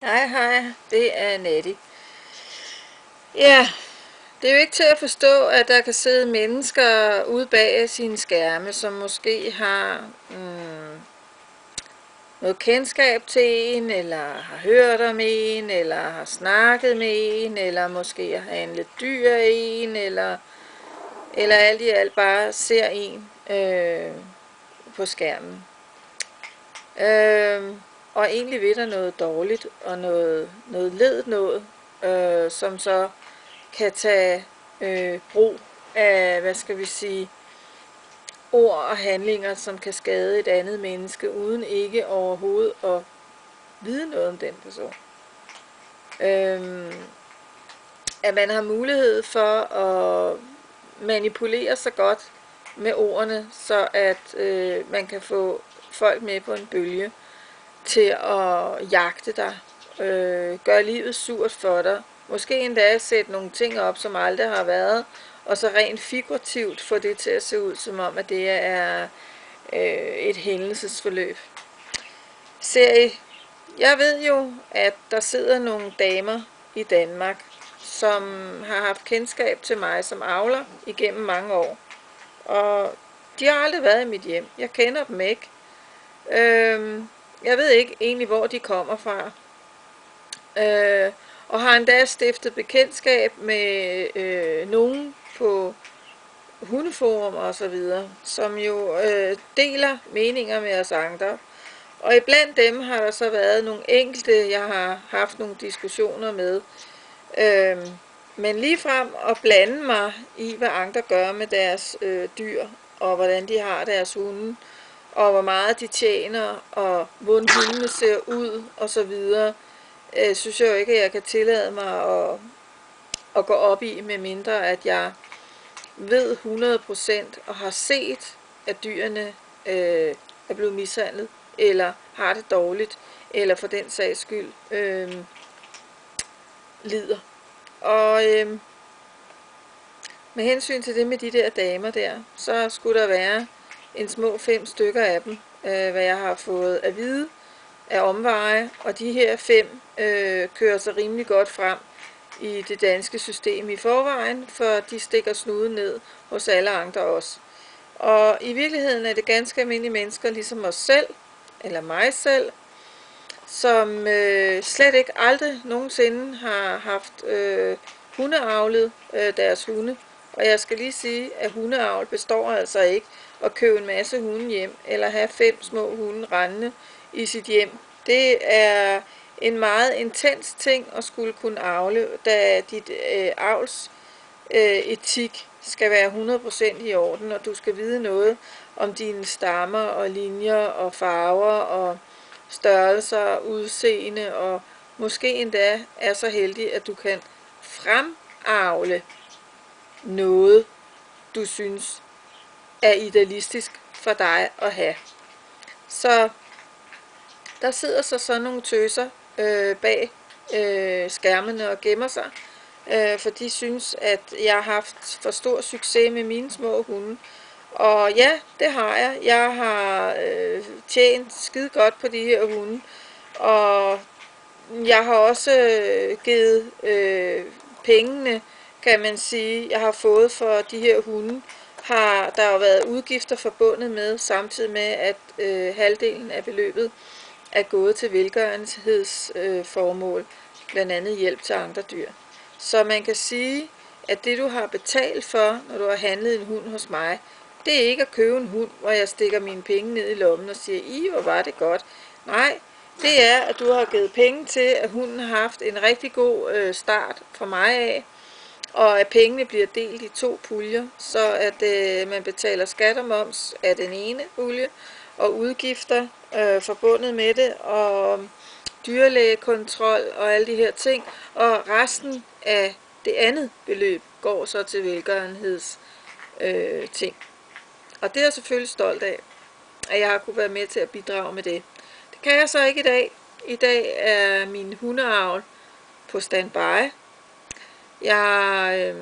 Hej hej, det er Natty. Ja, det er jo ikke til at forstå, at der kan sidde mennesker ude bag sine skærme, som måske har noget kendskab til en, eller har hørt om en, eller har snakket med en, eller måske har handlet dyr af en, eller alt i alt bare ser en på skærmen. Og egentlig ved der noget dårligt, og noget ledt noget, som så kan tage brug af, hvad skal vi sige, ord og handlinger, som kan skade et andet menneske, uden ikke overhovedet at vide noget om den person. At man har mulighed for at manipulere så godt med ordene, så at man kan få folk med på en bølge til at jagte dig, gøre livet surt for dig, måske endda sætte nogle ting op, som aldrig har været, og så rent figurativt få det til at se ud, som om, at det er et hændelsesforløb. Jeg ved jo, at der sidder nogle damer i Danmark, som har haft kendskab til mig som avler igennem mange år. Og de har aldrig været i mit hjem. Jeg kender dem ikke. Jeg ved ikke egentlig, hvor de kommer fra. Og har endda stiftet bekendtskab med nogen på hundeforum og så videre, som jo deler meninger med os andre. Og iblandt dem har der så været nogle enkelte, jeg har haft nogle diskussioner med. Men ligefrem at blande mig i, hvad andre gør med deres dyr, og hvordan de har deres hunde, og hvor meget de tjener, og hvordan hundene ser ud, og så videre, synes jeg jo ikke, at jeg kan tillade mig at gå op i, med mindre at jeg ved 100% og har set, at dyrene er blevet mishandlet, eller har det dårligt, eller for den sags skyld lider. Og med hensyn til det med de der damer der, så skulle der være en små 5 stykker af dem, hvad jeg har fået at vide af omveje, og de her 5 kører sig rimelig godt frem i det danske system i forvejen, for de stikker snuden ned hos alle andre også. Og i virkeligheden er det ganske almindelige mennesker, ligesom os selv, eller mig selv, som slet ikke aldrig nogensinde har haft hundeavlet deres hunde. Og jeg skal lige sige, at hundeavl består altså ikke at købe en masse hunde hjem, eller have 5 små hunde rendende i sit hjem. Det er en meget intens ting at skulle kunne avle, da dit avlsetik skal være 100% i orden, og du skal vide noget om dine stammer og linjer og farver og størrelser og udseende, og måske endda er så heldig, at du kan fremavle noget, du synes er idealistisk for dig at have. Så der sidder så sådan nogle tøser bag skærmene og gemmer sig, for de synes, at jeg har haft for stor succes med mine små hunde. Og ja, det har jeg. Jeg har tjent skide godt på de her hunde, og jeg har også givet pengene, kan man sige, jeg har fået for de her hunde, har der jo været udgifter forbundet med, samtidig med, at halvdelen af beløbet er gået til velgørenhedsformål, blandt andet hjælp til andre dyr. Så man kan sige, at det du har betalt for, når du har handlet en hund hos mig, det er ikke at købe en hund, hvor jeg stikker mine penge ned i lommen og siger, hvor var det godt. Nej, det er, at du har givet penge til, at hunden har haft en rigtig god start fra mig af, og at pengene bliver delt i 2 puljer, så at man betaler skat og moms af den ene pulje, og udgifter forbundet med det, og dyrlægekontrol og alle de her ting, og resten af det andet beløb går så til velgørenheds ting. Og det er jeg selvfølgelig stolt af, at jeg har kunne være med til at bidrage med det. Det kan jeg så ikke i dag. I dag er min hundeavl på standby. Jeg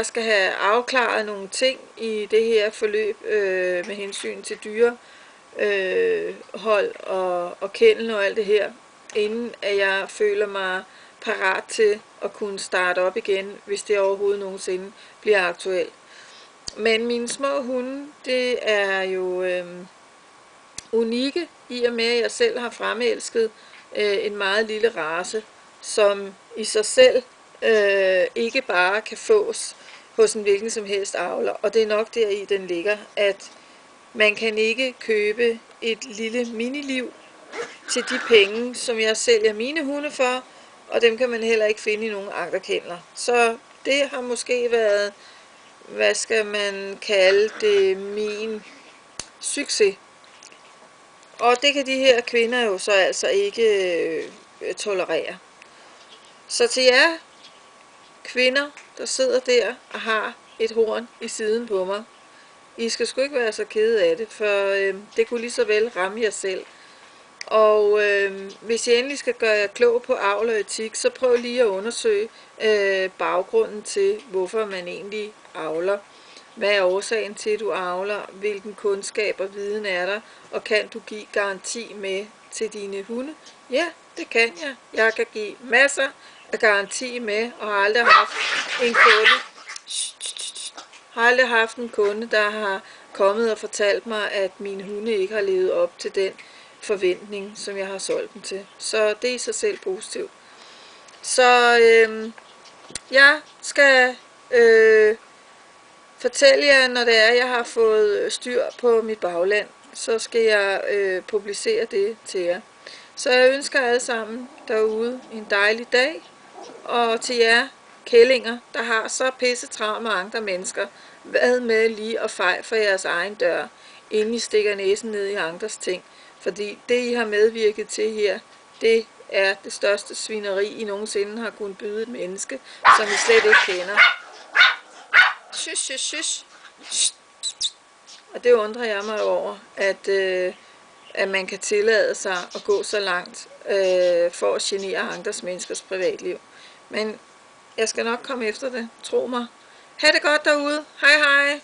skal have afklaret nogle ting i det her forløb med hensyn til dyrehold og kennel og alt det her, inden at jeg føler mig parat til at kunne starte op igen, hvis det overhovedet nogensinde bliver aktuelt. Men mine små hunde, det er jo unikke, i og med at jeg selv har fremelsket en meget lille race, som i sig selv ikke bare kan fås hos en hvilken som helst avler. Og det er nok deri, den ligger, at man kan ikke købe et lille miniliv til de penge, som jeg sælger mine hunde for, og dem kan man heller ikke finde i nogen ankerkendler. Så det har måske været, hvad skal man kalde det, min succes. Og det kan de her kvinder jo så altså ikke tolerere. Så til jer kvinder, der sidder der og har et horn i siden på mig, I skal sgu ikke være så kede af det, for det kunne lige så vel ramme jer selv. Og hvis I endelig skal gøre jer klog på avl og etik, så prøv lige at undersøge baggrunden til, hvorfor man egentlig avler. Hvad er årsagen til, at du avler? Hvilken kundskab og viden er der? Og kan du give garanti med til dine hunde? Ja, det kan jeg. Jeg kan give masser af garanti med, og har aldrig haft en kunde, der har kommet og fortalt mig, at mine hunde ikke har levet op til den forventning, som jeg har solgt dem til. Så det er i sig selv positivt. Så jeg skal fortælle jer, når det er, jeg har fået styr på mit bagland, så skal jeg publicere det til jer. Så jeg ønsker alle sammen derude en dejlig dag, og til jer kællinger, der har så pissetravlt med andre mennesker, hvad med lige at feje for jeres egen dør, inden I stikker næsen ned i andres ting. Fordi det, I har medvirket til her, det er det største svineri, I nogensinde har kunnet byde et menneske, som I slet ikke kender. Shush, shush, shush. Og det undrer jeg mig over, at man kan tillade sig at gå så langt for at genere andres menneskers privatliv. Men jeg skal nok komme efter det, tro mig. Ha' det godt derude. Hej hej.